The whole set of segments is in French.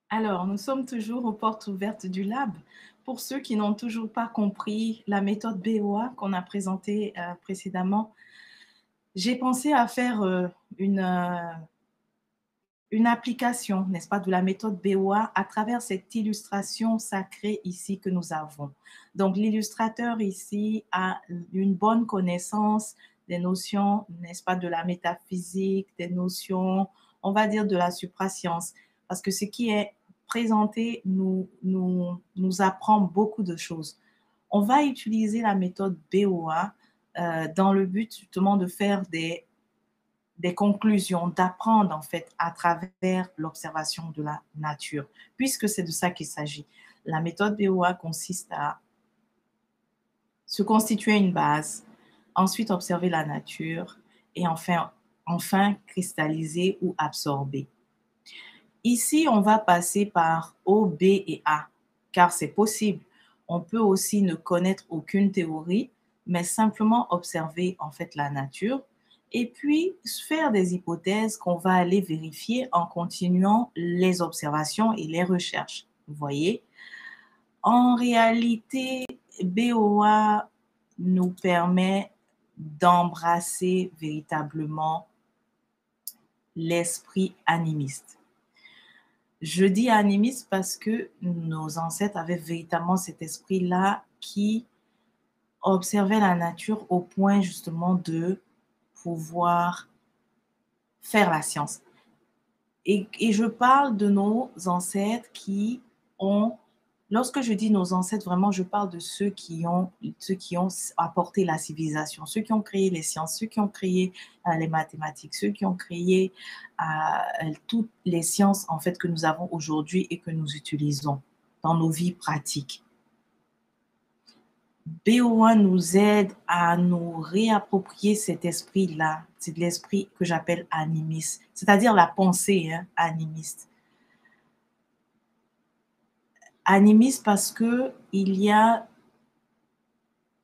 Alors, nous sommes toujours aux portes ouvertes du lab. Pour ceux qui n'ont toujours pas compris la méthode BOA qu'on a présentée précédemment, j'ai pensé à faire une application, n'est-ce pas, de la méthode BOA à travers cette illustration sacrée ici que nous avons. Donc, l'illustrateur ici a une bonne connaissance des notions, n'est-ce pas, de la métaphysique, des notions, on va dire, de la suprascience, parce que ce qui est présenté nous apprend beaucoup de choses. On va utiliser la méthode BOA dans le but justement de faire des conclusions, d'apprendre en fait à travers l'observation de la nature, puisque c'est de ça qu'il s'agit. La méthode BOA consiste à se constituer une base, ensuite observer la nature et enfin cristalliser ou absorber. Ici, on va passer par O, B et A, car c'est possible. On peut aussi ne connaître aucune théorie, mais simplement observer en fait la nature et puis faire des hypothèses qu'on va aller vérifier en continuant les observations et les recherches. Vous voyez? En réalité, BOA nous permet d'embrasser véritablement l'esprit animiste. Je dis animiste parce que nos ancêtres avaient véritablement cet esprit-là qui observait la nature au point justement de pouvoir faire la science. Et je parle de nos ancêtres qui ont, lorsque je dis nos ancêtres, vraiment, je parle de ceux qui ont apporté la civilisation, ceux qui ont créé les sciences, ceux qui ont créé les mathématiques, ceux qui ont créé toutes les sciences en fait que nous avons aujourd'hui et que nous utilisons dans nos vies pratiques. BO1 nous aide à nous réapproprier cet esprit-là. C'est l'esprit que j'appelle animiste, c'est-à-dire la pensée animiste. Animiste parce que il y a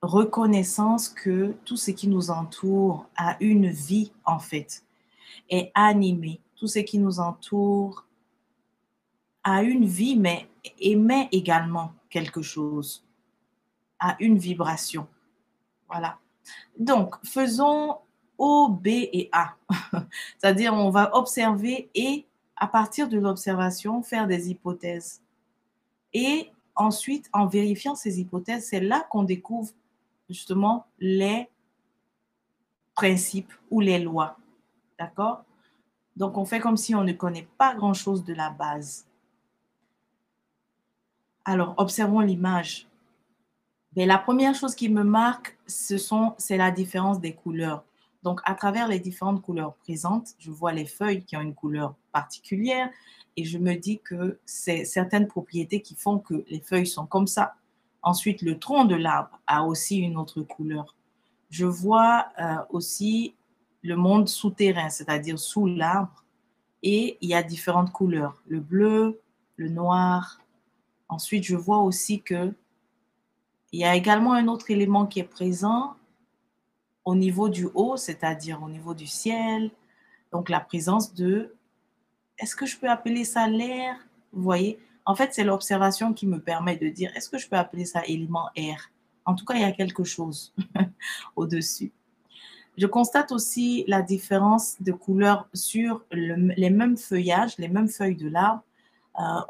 reconnaissance que tout ce qui nous entoure a une vie en fait, est animé. Tout ce qui nous entoure a une vie, mais émet également quelque chose, a une vibration. Voilà. Donc, faisons O, B et A. C'est-à-dire, on va observer et, à partir de l'observation, faire des hypothèses. Et ensuite, en vérifiant ces hypothèses, c'est là qu'on découvre justement les principes ou les lois. D'accord? Donc, on fait comme si on ne connaît pas grand-chose de la base. Alors, observons l'image. Mais la première chose qui me marque, c'est la différence des couleurs. Donc, à travers les différentes couleurs présentes, je vois les feuilles qui ont une couleur particulière et je me dis que c'est certaines propriétés qui font que les feuilles sont comme ça. Ensuite, le tronc de l'arbre a aussi une autre couleur. Je vois aussi le monde souterrain, c'est-à-dire sous l'arbre, et il y a différentes couleurs, le bleu, le noir. Ensuite, je vois aussi que il y a également un autre élément qui est présent au niveau du haut, c'est-à-dire au niveau du ciel. Donc, la présence de, est-ce que je peux appeler ça l'air? Vous voyez? En fait, c'est l'observation qui me permet de dire, est-ce que je peux appeler ça élément air? En tout cas, il y a quelque chose au-dessus. Je constate aussi la différence de couleur sur les mêmes feuillages, les mêmes feuilles de l'arbre.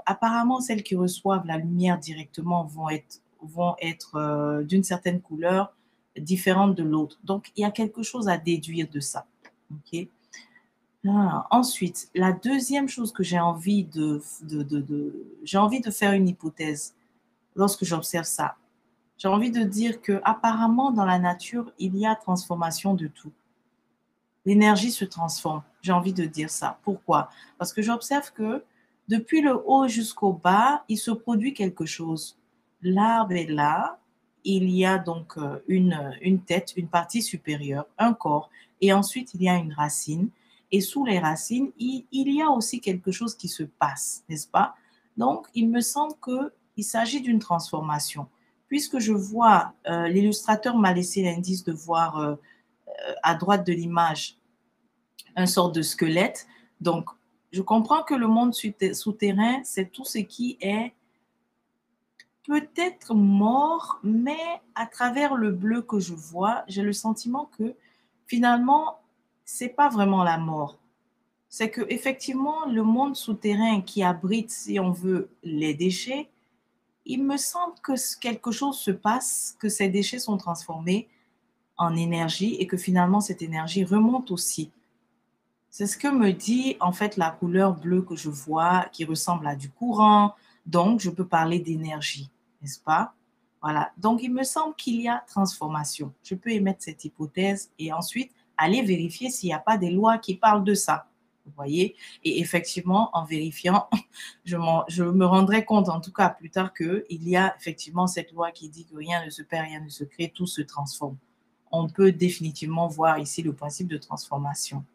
Apparemment, celles qui reçoivent la lumière directement vont être d'une certaine couleur différente de l'autre. Donc, il y a quelque chose à déduire de ça. Okay? Ensuite, la deuxième chose que j'ai envie j'ai envie de faire une hypothèse lorsque j'observe ça. J'ai envie de dire que apparemment dans la nature, il y a transformation de tout. L'énergie se transforme. J'ai envie de dire ça. Pourquoi? Parce que j'observe que depuis le haut jusqu'au bas, il se produit quelque chose. L'arbre est là. Il y a donc une tête, une partie supérieure, un corps. Et ensuite, il y a une racine. Et sous les racines, il y a aussi quelque chose qui se passe, n'est-ce pas? Donc, il me semble qu'il s'agit d'une transformation. Puisque je vois, l'illustrateur m'a laissé l'indice de voir à droite de l'image un sort de squelette. Donc, Je comprends que le monde souterrain, c'est tout ce qui est peut-être mort, mais à travers le bleu que je vois, j'ai le sentiment que finalement, c'est pas vraiment la mort. C'est que effectivement, le monde souterrain qui abrite, si on veut, les déchets, il me semble que quelque chose se passe, que ces déchets sont transformés en énergie et que finalement cette énergie remonte aussi. C'est ce que me dit en fait la couleur bleue que je vois qui ressemble à du courant. Donc, je peux parler d'énergie, n'est-ce pas? Voilà. Donc, il me semble qu'il y a transformation. Je peux émettre cette hypothèse et ensuite aller vérifier s'il n'y a pas des lois qui parlent de ça. Vous voyez? Et effectivement, en vérifiant, je me rendrai compte, en tout cas plus tard, qu'il y a effectivement cette loi qui dit que rien ne se perd, rien ne se crée, tout se transforme. On peut définitivement voir ici le principe de transformation.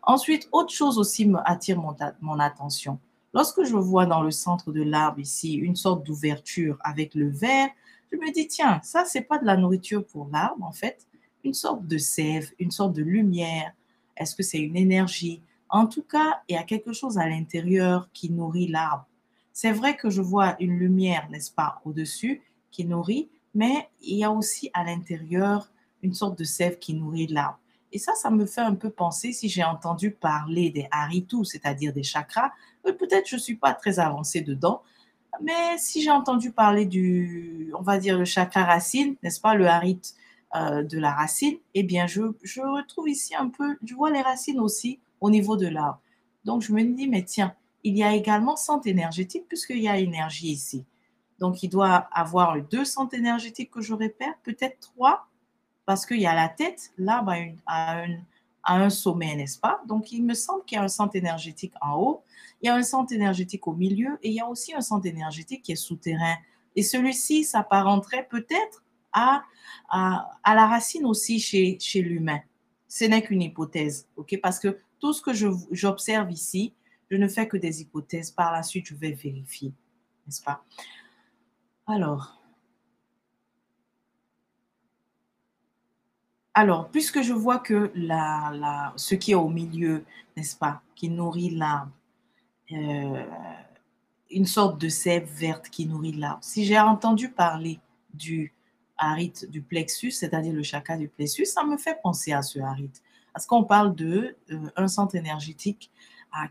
Ensuite, autre chose aussi me attire mon attention. Lorsque je vois dans le centre de l'arbre ici une sorte d'ouverture avec le vert, je me dis, tiens, ça, c'est pas de la nourriture pour l'arbre, en fait. Une sorte de sève, une sorte de lumière. Est-ce que c'est une énergie? En tout cas, il y a quelque chose à l'intérieur qui nourrit l'arbre. C'est vrai que je vois une lumière, n'est-ce pas, au-dessus qui nourrit, mais il y a aussi à l'intérieur une sorte de sève qui nourrit l'arbre. Et ça me fait un peu penser, si j'ai entendu parler des haritus, c'est-à-dire des chakras, peut-être je ne suis pas très avancée dedans, mais si j'ai entendu parler du, on va dire, le chakra racine, n'est-ce pas, le harit de la racine, eh bien, je retrouve ici un peu, je vois les racines aussi au niveau de l'arbre. Donc, je me dis, mais tiens, il y a également centre énergétique puisqu'il y a énergie ici. Donc, il doit avoir deux centres énergétiques que je repère, peut-être trois, parce qu'il y a la tête, l'arbre a un sommet, n'est-ce pas? Donc, il me semble qu'il y a un centre énergétique en haut, il y a un centre énergétique au milieu et il y a aussi un centre énergétique qui est souterrain. Et celui-ci s'apparenterait peut-être à la racine aussi chez l'humain. Ce n'est qu'une hypothèse, ok? Parce que tout ce que j'observe ici, je ne fais que des hypothèses. Par la suite, je vais vérifier, n'est-ce pas? Alors, Alors, puisque je vois que ce qui est au milieu, n'est-ce pas, qui nourrit l'arbre, euh, une sorte de sève verte qui nourrit l'arbre, si j'ai entendu parler du harite du plexus, c'est-à-dire le chakra du plexus, ça me fait penser à ce harite. Parce qu'on parle de un centre énergétique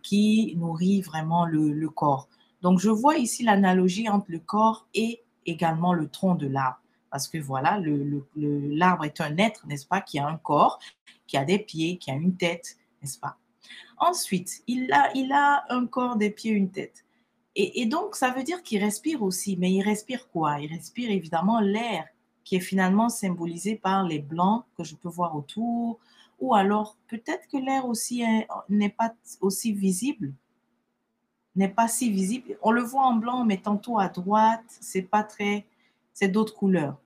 qui nourrit vraiment le corps. Donc, je vois ici l'analogie entre le corps et également le tronc de l'arbre. Parce que voilà, l'arbre est un être, n'est-ce pas, qui a un corps, qui a des pieds, qui a une tête, n'est-ce pas? Ensuite, il a un corps, des pieds, une tête. Et donc, ça veut dire qu'il respire aussi. Mais il respire quoi? Il respire évidemment l'air qui est finalement symbolisé par les blancs que je peux voir autour. Ou alors, peut-être que l'air aussi n'est pas aussi visible, n'est pas si visible. On le voit en blanc, mais tantôt à droite, c'est pas très, c'est d'autres couleurs.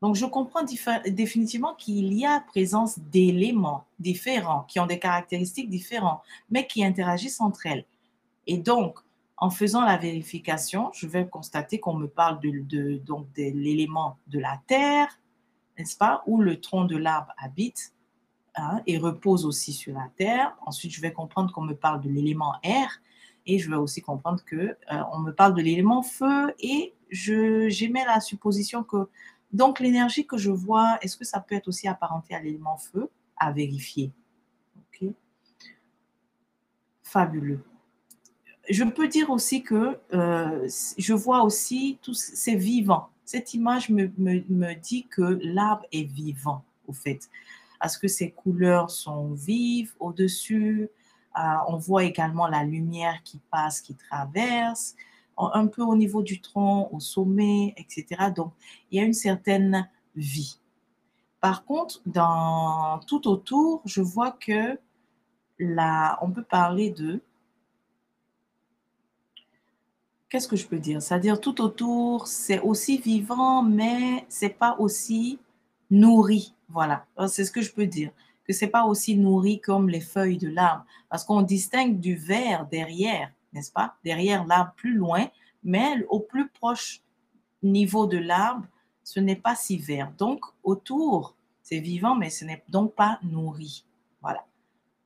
Donc, je comprends définitivement qu'il y a présence d'éléments différents, qui ont des caractéristiques différentes, mais qui interagissent entre elles. Et donc, en faisant la vérification, je vais constater qu'on me parle donc de l'élément de la terre, n'est-ce pas, où le tronc de l'arbre habite, hein, et repose aussi sur la terre. Ensuite, je vais comprendre qu'on me parle de l'élément air et je vais aussi comprendre que on me parle de l'élément feu et j'émets la supposition que donc l'énergie que je vois, est-ce que ça peut être aussi apparenté à l'élément feu? À vérifier. Ok, fabuleux. Je peux dire aussi que je vois aussi tout c'est vivant. Cette image me dit que l'arbre est vivant, au fait, parce que ses couleurs sont vives au-dessus. On voit également la lumière qui passe, qui traverse, un peu au niveau du tronc, au sommet, etc. Donc, il y a une certaine vie. Par contre, tout autour, je vois que on peut parler de qu'est-ce que je peux dire? C'est-à-dire tout autour, c'est aussi vivant, mais c'est pas aussi nourri. Voilà, c'est ce que je peux dire. Que c'est pas aussi nourri comme les feuilles de l'arbre. Parce qu'on distingue du vert derrière, n'est-ce pas? Derrière l'arbre, plus loin, mais au plus proche niveau de l'arbre, ce n'est pas si vert. Donc, autour, c'est vivant, mais ce n'est donc pas nourri. Voilà.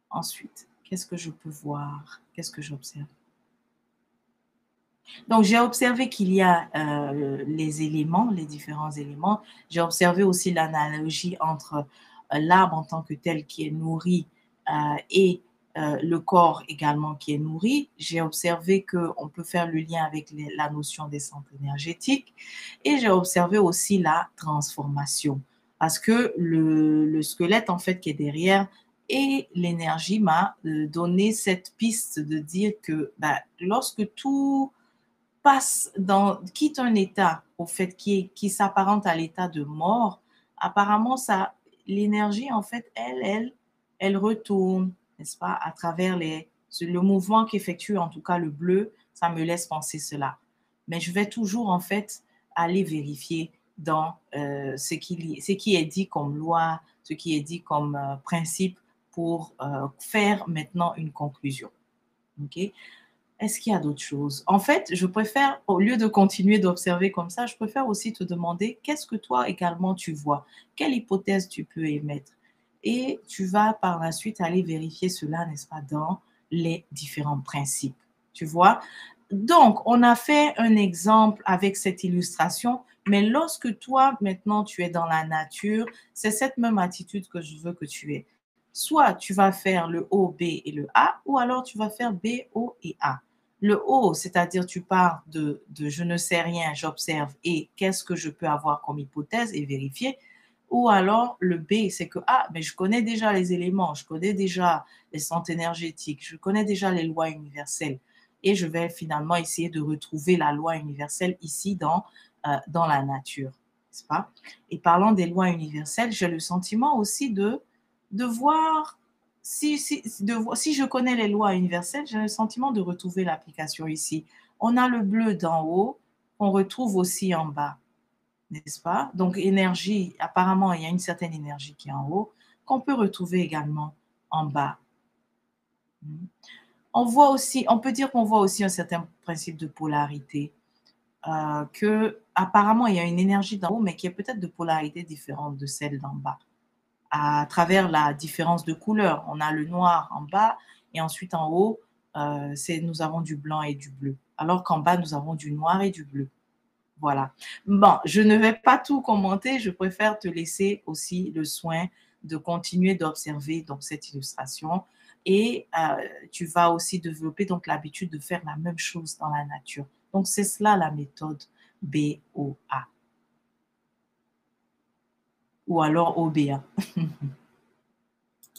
Ensuite, Qu'est-ce que je peux voir? Qu'est-ce que j'observe? Donc, j'ai observé qu'il y a les éléments, les différents éléments. J'ai observé aussi l'analogie entre l'arbre en tant que tel qui est nourri et le corps également qui est nourri. J'ai observé qu'on peut faire le lien avec la notion des centres énergétiques et j'ai observé aussi la transformation parce que le squelette en fait qui est derrière et l'énergie m'a donné cette piste de dire que bah, lorsque tout quitte un état au fait qui s'apparente à l'état de mort, apparemment ça l'énergie en fait elle retourne, n'est-ce pas? À travers le mouvement qu'effectue en tout cas le bleu, ça me laisse penser cela. Mais je vais toujours en fait aller vérifier dans, ce qui est dit comme loi, ce qui est dit comme, principe pour, faire maintenant une conclusion. OK? Est-ce qu'il y a d'autres choses? En fait, je préfère, au lieu de continuer d'observer comme ça, je préfère aussi te demander qu'est-ce que toi également tu vois? Quelle hypothèse tu peux émettre? Et tu vas par la suite aller vérifier cela, n'est-ce pas, dans les différents principes. Tu vois? Donc, on a fait un exemple avec cette illustration, mais lorsque toi, maintenant, tu es dans la nature, c'est cette même attitude que je veux que tu aies. Soit tu vas faire le O, B et le A, ou alors tu vas faire B, O et A. Le O, c'est-à-dire tu pars de je ne sais rien, j'observe et qu'est-ce que je peux avoir comme hypothèse et vérifier. Ou alors le B, c'est que, ah, mais je connais déjà les éléments, je connais déjà les centres énergétiques, je connais déjà les lois universelles. Et je vais finalement essayer de retrouver la loi universelle ici dans la nature, n'est-ce pas? Et parlant des lois universelles, j'ai le sentiment aussi de voir si je connais les lois universelles, j'ai le sentiment de retrouver l'application ici. On a le bleu d'en haut, qu'on retrouve aussi en bas, n'est-ce pas? Donc, énergie, apparemment, il y a une certaine énergie qui est en haut, qu'on peut retrouver également en bas. Mhm. On peut dire qu'on voit aussi un certain principe de polarité, que apparemment il y a une énergie d'en haut, mais qui est peut-être de polarité différente de celle d'en bas à travers la différence de couleur. On a le noir en bas et ensuite en haut, nous avons du blanc et du bleu. Alors qu'en bas, nous avons du noir et du bleu. Voilà. Bon, je ne vais pas tout commenter, je préfère te laisser aussi le soin de continuer d'observer donc cette illustration et tu vas aussi développer donc l'habitude de faire la même chose dans la nature. Donc c'est cela la méthode BOA ou alors OBA.